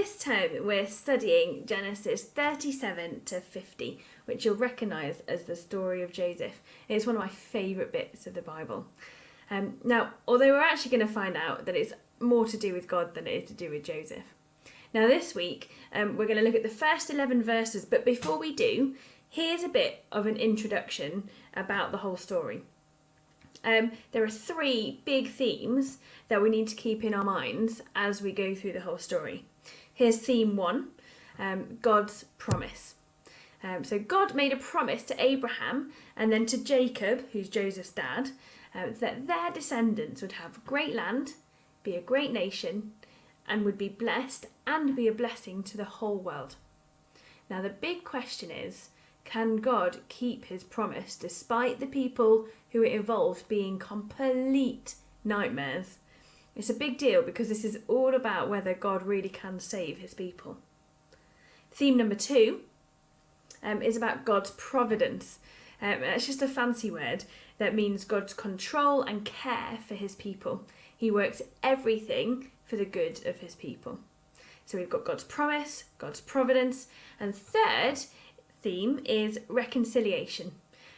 this term we're studying Genesis 37 to 50, which you'll recognise as the story of Joseph. It's one of my favourite bits of the Bible. Now, although we're actually going to find out that it's more to do with God than it is to do with Joseph. Now this week we're going to look at the first 11 verses, but before we do, here's a bit of an introduction about the whole story. There are three big themes that we need to keep in our minds as we go through the whole story. Here's theme 1, God's promise. So God made a promise to Abraham and then to Jacob, who's Joseph's dad, that their descendants would have great land, be a great nation, and would be blessed and be a blessing to the whole world. Now the big question is, can God keep his promise despite the people who it involved being complete nightmares? It's a big deal because this is all about whether God really can save his people. Theme number 2 is about God's providence. It's just a fancy word that means God's control and care for his people. He works everything for the good of his people. So we've got God's promise, God's providence, and third theme is reconciliation,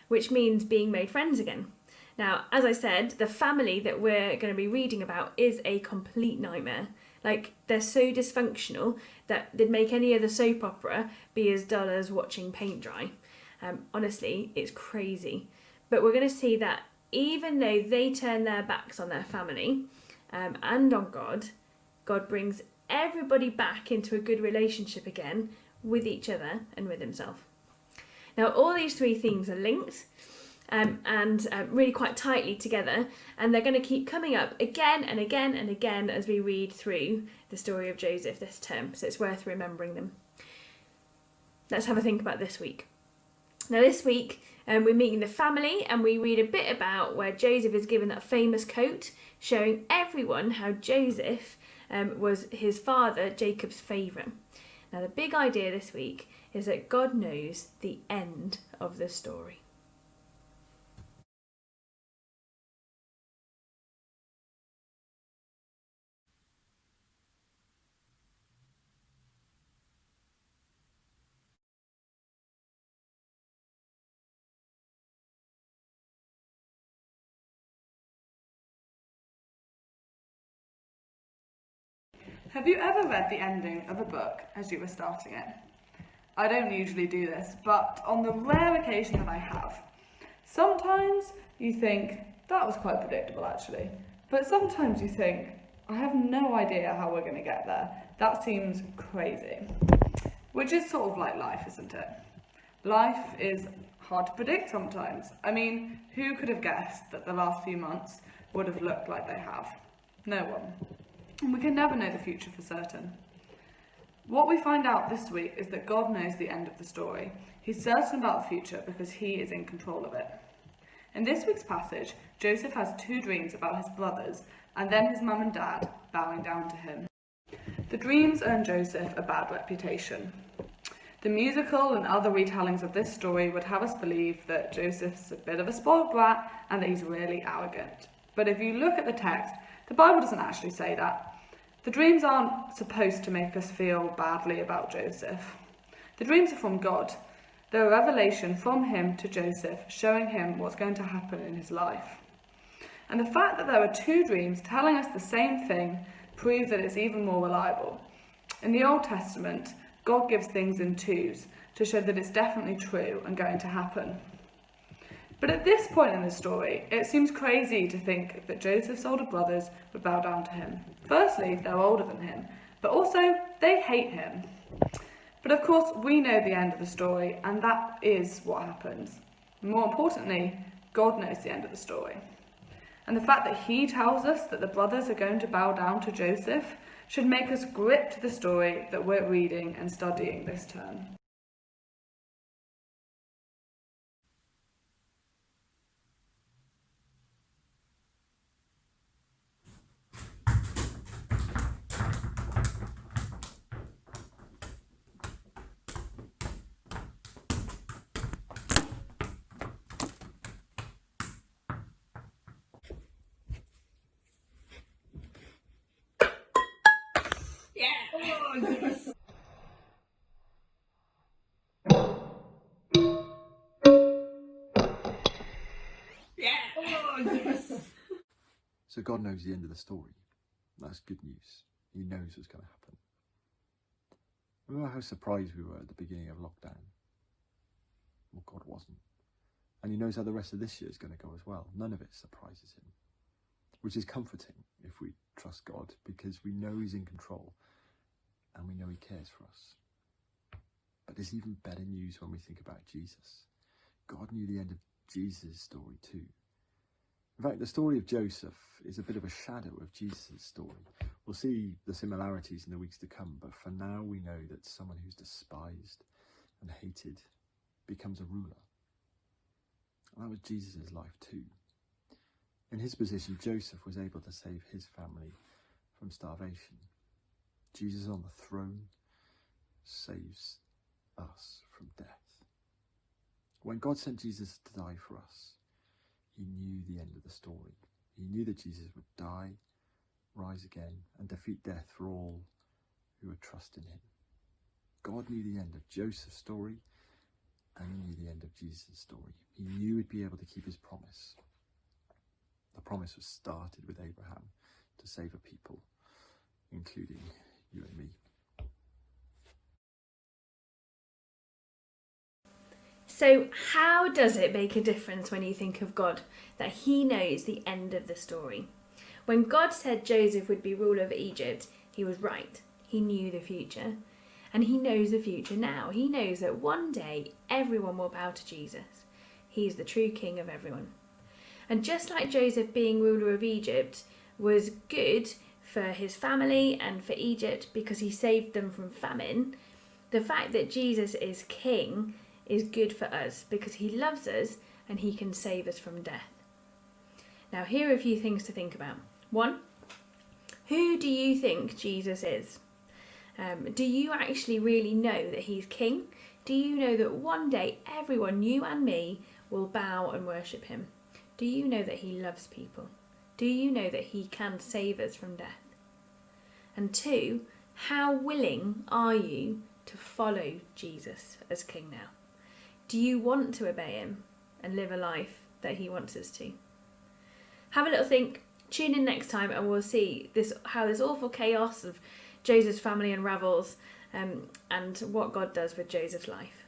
which means being made friends again. Now, as I said, the family that we're going to be reading about is a complete nightmare. Like, they're so dysfunctional that they'd make any other soap opera be as dull as watching paint dry. Honestly, it's crazy. But we're going to see that even though they turn their backs on their family and on God, God brings everybody back into a good relationship again with each other and with himself. Now, all these three themes are linked and really quite tightly together, and they're going to keep coming up again and again and again as we read through the story of Joseph this term, so it's worth remembering them. Let's have a think about this week. Now this week we're meeting the family and we read a bit about where Joseph is given that famous coat, showing everyone how Joseph was his father Jacob's favourite. Now the big idea this week is that God knows the end of the story. Have you ever read the ending of a book as you were starting it? I don't usually do this, but on the rare occasion that I have, sometimes you think, that was quite predictable actually, but sometimes you think, I have no idea how we're going to get there. That seems crazy. Which is sort of like life, isn't it? Life is hard to predict sometimes. I mean, who could have guessed that the last few months would have looked like they have? No one. And we can never know the future for certain. What we find out this week is that God knows the end of the story. He's certain about the future because he is in control of it. In this week's passage, Joseph has 2 dreams about his brothers and then his mum and dad bowing down to him. The dreams earn Joseph a bad reputation. The musical and other retellings of this story would have us believe that Joseph's a bit of a spoiled brat and that he's really arrogant. But if you look at the text, the Bible doesn't actually say that. The dreams aren't supposed to make us feel badly about Joseph. The dreams are from God. They're a revelation from him to Joseph, showing him what's going to happen in his life. And the fact that there are 2 dreams telling us the same thing proves that it's even more reliable. In the Old Testament, God gives things in 2s to show that it's definitely true and going to happen. But at this point in the story, it seems crazy to think that Joseph's older brothers would bow down to him. Firstly, they're older than him, but also they hate him. But of course, we know the end of the story, and that is what happens. More importantly, God knows the end of the story. And the fact that he tells us that the brothers are going to bow down to Joseph should make us grip to the story that we're reading and studying this term. Yeah! Oh, yes! God knows the end of the story. That's good news. He knows what's going to happen. Remember how surprised we were at the beginning of lockdown? Well, God wasn't. And he knows how the rest of this year is going to go as well. None of it surprises him, which is comforting if we trust God, because we know he's in control and we know he cares for us. But there's even better news when we think about Jesus. God knew the end of Jesus' story too. In fact, the story of Joseph is a bit of a shadow of Jesus' story. We'll see the similarities in the weeks to come, but for now we know that someone who's despised and hated becomes a ruler. And that was Jesus' life too. In his position, Joseph was able to save his family from starvation. Jesus on the throne saves us from death. When God sent Jesus to die for us, he knew the end of the story. He knew that Jesus would die, rise again, and defeat death for all who would trust in him. God knew the end of Joseph's story, and he knew the end of Jesus' story. He knew he'd be able to keep his promise. The promise was started with Abraham to save a people, including you and me. So how does it make a difference when you think of God, that he knows the end of the story? When God said Joseph would be ruler of Egypt, he was right. He knew the future. And he knows the future now. He knows that one day everyone will bow to Jesus. He's the true king of everyone. And just like Joseph being ruler of Egypt was good for his family and for Egypt because he saved them from famine, the fact that Jesus is king is good for us because he loves us and he can save us from death. Now, here are a few things to think about. 1, who do you think Jesus is? Do you actually really know that he's king? Do you know that one day everyone, you and me, will bow and worship him? Do you know that he loves people? Do you know that he can save us from death? And 2, how willing are you to follow Jesus as king now? Do you want to obey him and live a life that he wants us to? Have a little think, tune in next time, and we'll see how this awful chaos of Joseph's family unravels and what God does with Joseph's life.